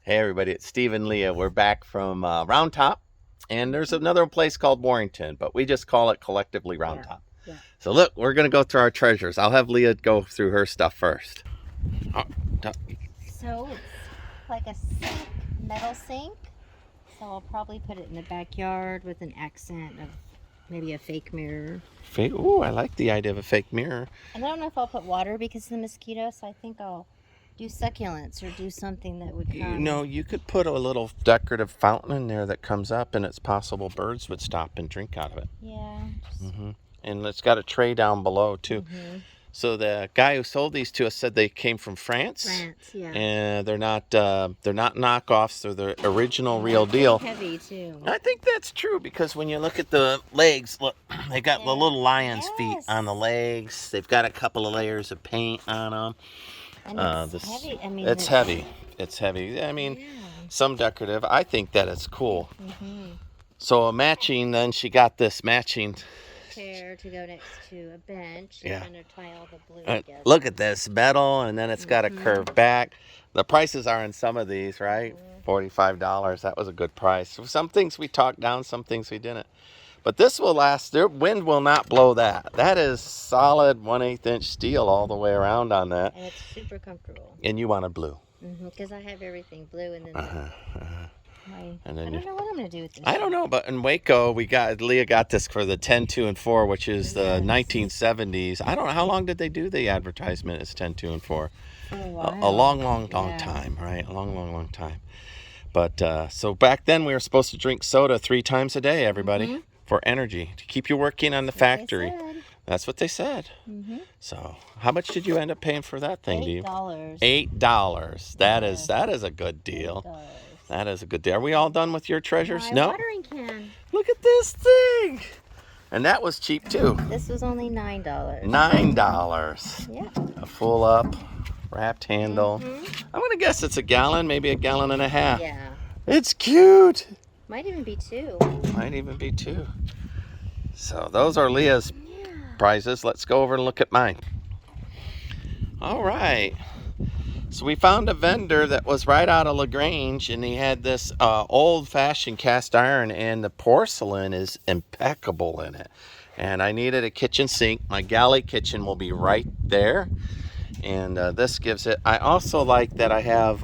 Hey everybody, it's Steve and Leah. We're back from Round Top, and there's another place called Warrenton, but we just call it collectively Round Top. Yeah. So look, we're gonna go through our treasures. I'll have Leah go through her stuff first. Oh, So it's like a sink, metal sink. So I'll probably put it in the backyard with an accent of maybe a fake mirror. ooh, I like the idea of a fake mirror. And I don't know if I'll put water because of the mosquitoes, so I think I'll do succulents or do something that would come. You could put a little decorative fountain in there that comes up, and it's possible birds would stop and drink out of it. Yeah. And it's got a tray down below too. So the guy who sold these to us said they came from France. France, yeah. And they're not knockoffs. They're the original, real deal. Heavy too. I think that's true because when you look at the legs, look, they got the little lion's feet on the legs. They've got a couple of layers of paint on them. And it's heavy. I mean, it's heavy. It's heavy. I mean, some decorative. I think that it's cool. So a matching. Then she got this matching chair to go next to a bench. Yeah. And tie all the blue together. Look at this metal, and then it's got a curved back. The prices are in some of these, right? $45. That was a good price. Some things we talked down, some things we didn't. But this will last. The wind will not blow that. That is solid 1/8 inch steel all the way around on that. And it's super comfortable. And you wanted blue. Because I have everything blue, and then and then I don't know what I'm going to do with this. I don't know, but in Waco, Leah got this for the 10, 2, and 4, which is the 1970s. I don't know, how long did they do the advertisement as 10, 2, and 4? For a while. A long time, right? A long time. But so back then we were supposed to drink soda 3 times a day, everybody, for energy, to keep you working on the factory. That's what they said. So how much did you end up paying for that thing? $8. $8. That is a good deal. $8. That is a good deal. Are we all done with your treasures? My No. watering can. Look at this thing. And that was cheap too. This was only $9. $9. Yeah. A full up, wrapped handle. I'm gonna guess it's a gallon, maybe a gallon and a half. Yeah. It's cute. Might even be 2. Might even be 2. So those are Leah's prizes. Let's go over and look at mine. All right. So we found a vendor that was right out of LaGrange, and he had this old-fashioned cast iron, and the porcelain is impeccable in it. And I needed a kitchen sink. My galley kitchen will be right there, and this gives it. I also like that I have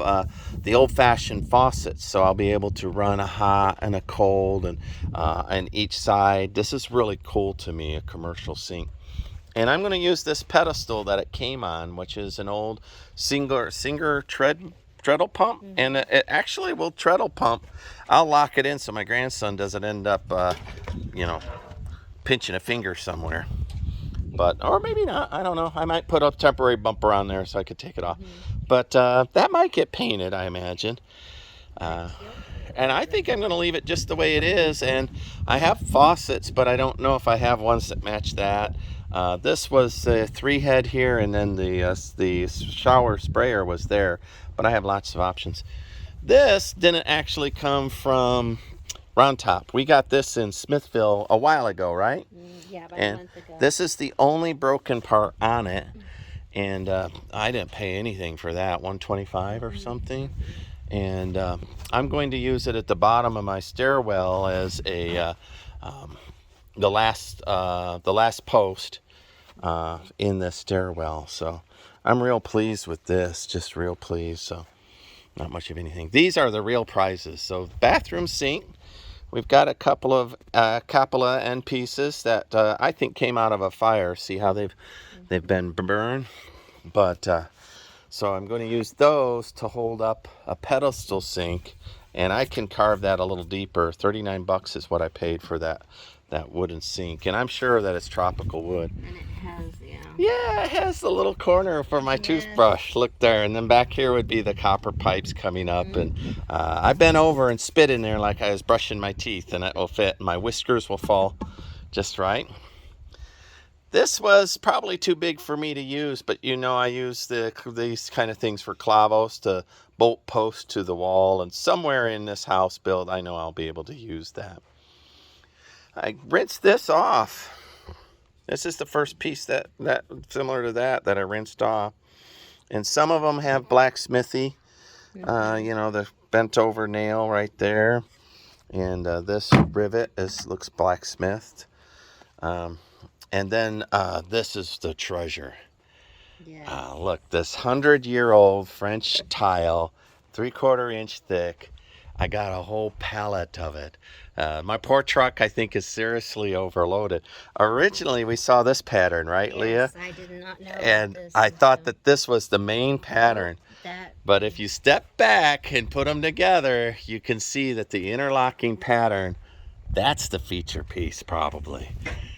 the old-fashioned faucets, so I'll be able to run a hot and a cold, and each side. This is really cool to me, a commercial sink. And I'm going to use this pedestal that it came on, which is an old Singer treadle pump. And it actually will treadle pump. I'll lock it in so my grandson doesn't end up, pinching a finger somewhere. Or maybe not. I don't know. I might put a temporary bumper on there so I could take it off. But that might get painted, I imagine. And I think I'm going to leave it just the way it is. And I have faucets, but I don't know if I have ones that match that. This was the 3-head here, and then the shower sprayer was there, but I have lots of options. This didn't actually come from Round Top. We got this in Smithville a while ago, right? Yeah, about and a month ago. This is the only broken part on it, and I didn't pay anything for that, $125 or something. And I'm going to use it at the bottom of my stairwell as a the last post in the stairwell. So I'm real pleased with this, just real pleased. So not much of anything. These are the real prizes. So bathroom sink, we've got a couple of cupola end pieces that I think came out of a fire. See how they've been burned. But so I'm going to use those to hold up a pedestal sink, and I can carve that a little deeper. $39 is what I paid for that wooden sink, and I'm sure that it's tropical wood. And it has, it has the little corner for my toothbrush. Look there, and then back here would be the copper pipes coming up. And I bent over and spit in there like I was brushing my teeth, and it will fit. My whiskers will fall just right. This was probably too big for me to use, but I use these kind of things for clavos to bolt posts to the wall, and somewhere in this house build, I know I'll be able to use that. I rinsed this off. This is the first piece that similar to that I rinsed off. And some of them have blacksmithy, the bent over nail right there. And this rivet looks blacksmithed. And then this is the treasure. Yeah. Look, this 100-year-old French tile, 3/4 inch thick. I got a whole pallet of it. My poor truck, I think, is seriously overloaded. Originally, we saw this pattern, right, Yes, Leah? I did not know And about this I thought until- that this was the main pattern. But if you step back and put them together, you can see that the interlocking pattern, that's the feature piece probably.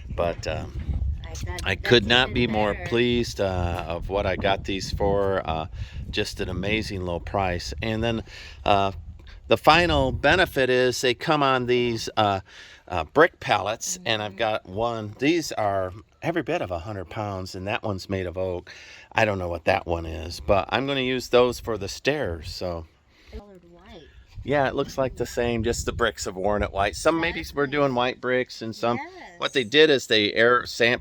But I could not be more pleased of what I got these for. Just an amazing low price. And then the final benefit is they come on these brick pallets, and I've got one. These are every bit of 100 pounds, and that one's made of oak. I don't know what that one is, but I'm going to use those for the stairs. So Colored white. yeah, it looks like the same, just the bricks have worn it white. Some maybe we're doing white bricks, and some what they did is they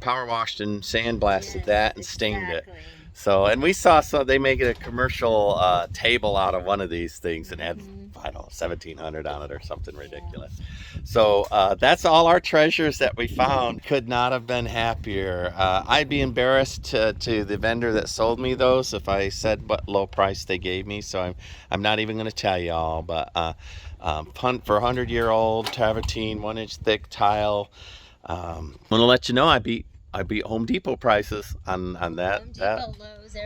power washed and sandblasted that and stained it. So, and we saw they make it a commercial table out of one of these things and had, I don't know, 1,700 on it or something ridiculous. So that's all our treasures that we found. Could not have been happier. I'd be embarrassed to the vendor that sold me those if I said what low price they gave me. So I'm not even going to tell you all. But for 100-year-old travertine, 1-inch thick tile. I'm going to let you know I beat Home Depot prices on that. Home Depot,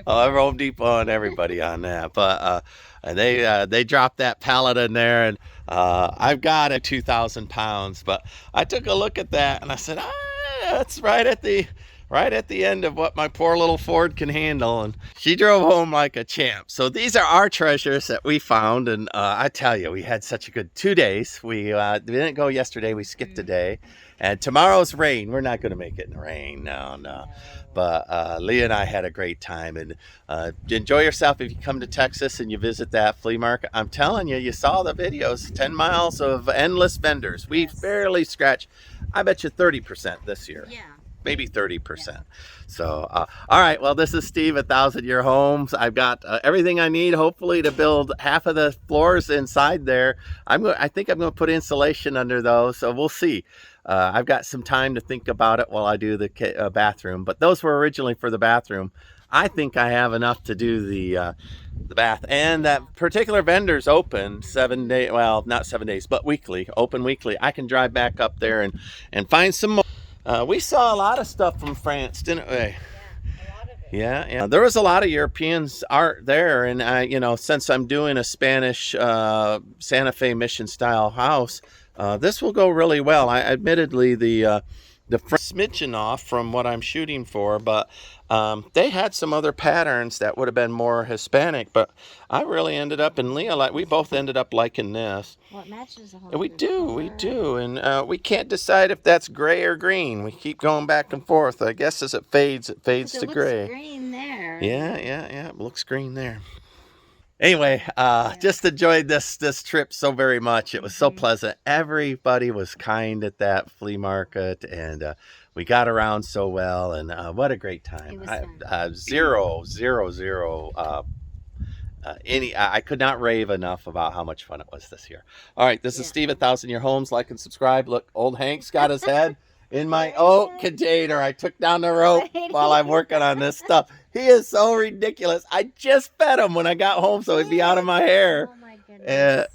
Lowe's, Home Depot and everybody on that. But they dropped that pallet in there, and I've got it 2,000 pounds. But I took a look at that and I said, that's right at the end of what my poor little Ford can handle. And she drove home like a champ. So these are our treasures that we found. And I tell you, we had such a good 2 days. We didn't go yesterday. We skipped a day. And tomorrow's rain. We're not going to make it in the rain. No. But Leah and I had a great time. And enjoy yourself if you come to Texas and you visit that flea market. I'm telling you, you saw the videos. 10 miles of endless vendors. We've barely scratched, I bet you 30% this year. Yeah. Maybe 30%. Yeah. So, all right. Well, this is Steve at 1,000-Year Homes. I've got everything I need, hopefully, to build half of the floors inside there. I think I'm going to put insulation under those. So we'll see. I've got some time to think about it while I do the bathroom. But those were originally for the bathroom. I think I have enough to do the bath. And that particular vendor's open 7 days. Well, not 7 days, but weekly. Open weekly. I can drive back up there and find some more. We saw a lot of stuff from France, didn't we? Yeah, a lot of it. Yeah. There was a lot of Europeans art there, and since I'm doing a Spanish Santa Fe mission style house, this will go really well. Admittedly, the smidgen off from what I'm shooting for, but they had some other patterns that would have been more Hispanic, but I really ended up, and Leah, we both ended up liking this. Well, it matches the whole. And we do, and we can't decide if that's gray or green. We keep going back and forth. I guess as it fades to gray. Looks green there. Yeah, it looks green there. Anyway, just enjoyed this trip so very much. It was so pleasant. Everybody was kind at that flea market, and we got around so well, and what a great time. It was fun. Zero. I could not rave enough about how much fun it was this year. All right, this is Steve at 1,000-Year Homes. Like and subscribe. Look, old Hank's got his head in my oak container. I took down the rope while I'm working on this stuff. He is so ridiculous. I just fed him when I got home so it'd be out of my hair. Oh my goodness.